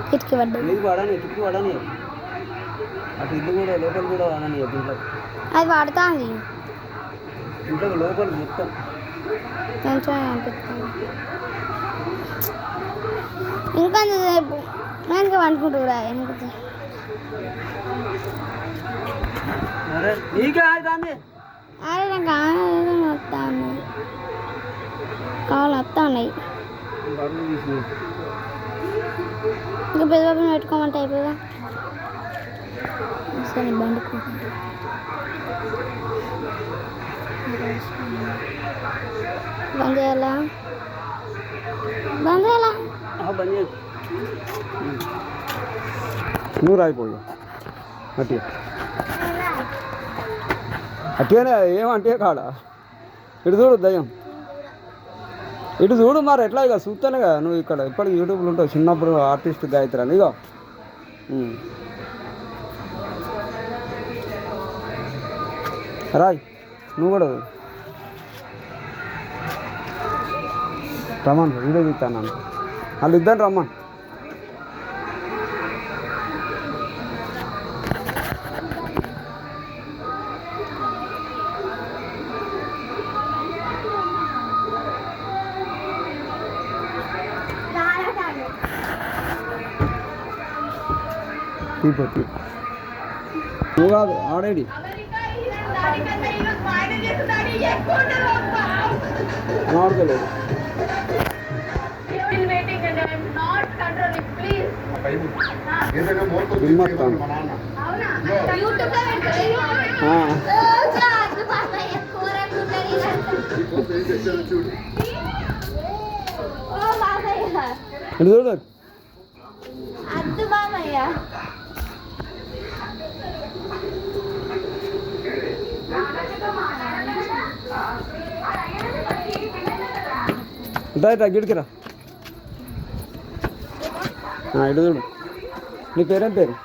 కిటికీ వాడని అటు ఇల్లు కూడా లోపల కూడా వాడని దీంట్లో అది వాడుతుంది ఇంట్లో లోపల మొత్తం కొంచెం అనిపిస్తుంది ఇంకా నేను అనుకుంటూ కూడా ఎందుకు నీకే ఆడుతుంది అరే నాకు వస్తాను కావాలి వస్తున్నాయి ఇంకా పెద్ద బాబుని పెట్టుకోమంటే అయిపోగా సరే బండి బంద్ చేయాలా నువ్వు రాయిపోయా అట్టిగానే ఏమంటే కాడ ఇటు చూడు దయ్యం ఇటు చూడు మరి ఎట్లా ఇక చూస్తాను కదా నువ్వు ఇక్కడ ఇప్పటికి యూట్యూబ్లో ఉంటావు చిన్నప్పుడు ఆర్టిస్ట్ గాయత్రి అని ఇక రాయ్ నువ్వు కూడా రమ్మన్ వీడియో తీస్తాను అంత వాళ్ళు ఇద్దరు రమ్మన్ నువ్వు కాదు ఆడేడి ఆడతలేదు చూడు గిడికిరా ఇటు చూడు నీ పేరేం పేరు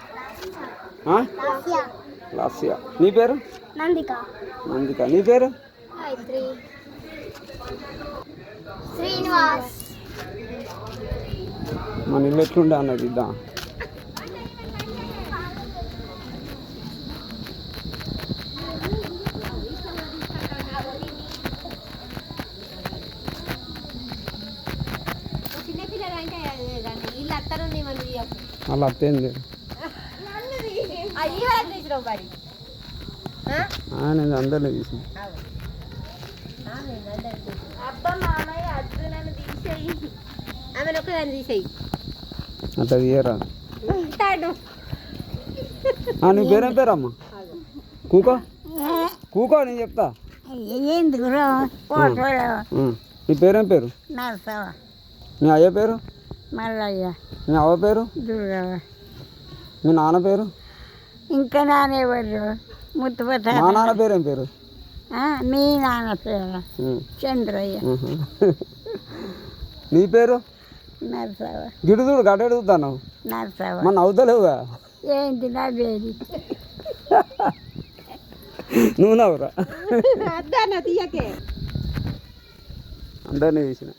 లాస్యా నీ పేరు నందిక నీ పేరు శ్రీనివాస్ మన ఇల్లు ఎట్లుండే అన్నది ఇద్దా అలా అత్తేంది నేను అందరినీ తీసి అట్లా తీయరా నీ పేరేం పేరమ్మా కూకో నేను చెప్తా నీ పేరేం పేరు మీ అయ్య పేరు మీ అవ్వ పేరు మీ నాన్న పేరు ఇంకా నానేవారు ముత్తుపట్ట మా నాన్న పేరేం పేరు మీ నాన్న పేరు చంద్రయ్య నీ పేరు నరసవ గిడుదుడు గడ్డెడుగుతాను నరసవ మన అవుతలేవుగా ఏంటి నా పేరు నువ్వు నవ్వురా తీయకే అందరినీ తీసిన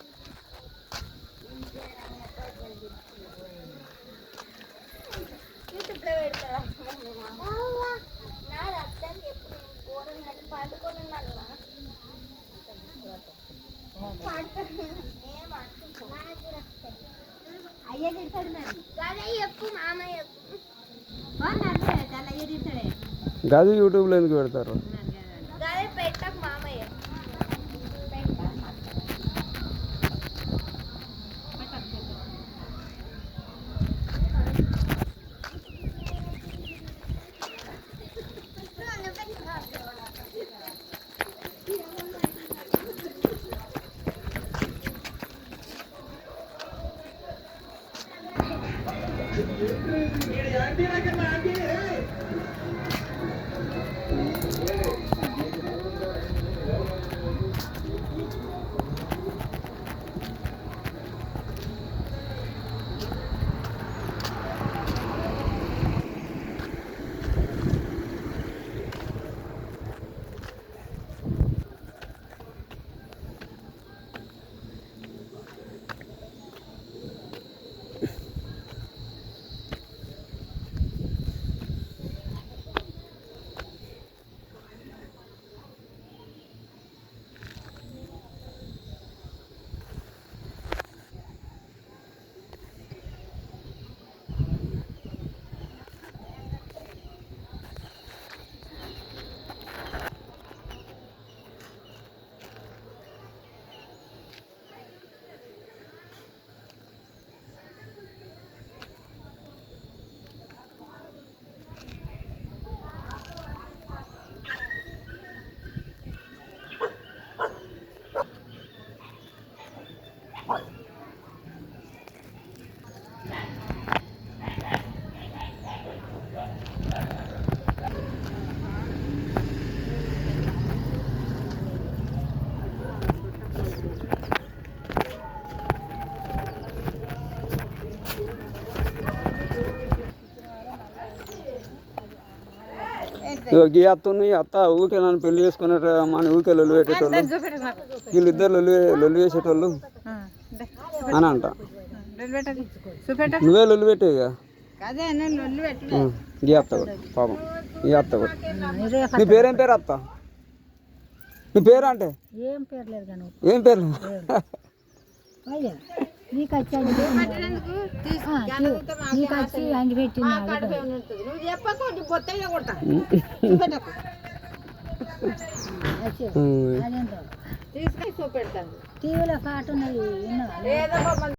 గది యూట్యూబ్లో ఎందుకు పెడతారు గీ అత్తని అత్త ఊకే నన్ను పెళ్లి చేసుకునేట మన ఊకే లొల్లు పెట్టేటోళ్ళు వీళ్ళిద్దరు లొల్లు చేసేటోళ్ళు అని అంట. నువ్వే లొల్లు పెట్టేవి ఇక గీ అత్త కూడా పాపం ఈ అత్త కూడా. నీ పేరేం పేరు అత్త? నీ పేరు అంటే ఏం పేరు లేదు కానీ ఏం పేరు? నీకు వచ్చి అండి పెట్టింది టీవీలో పాట ఉన్నది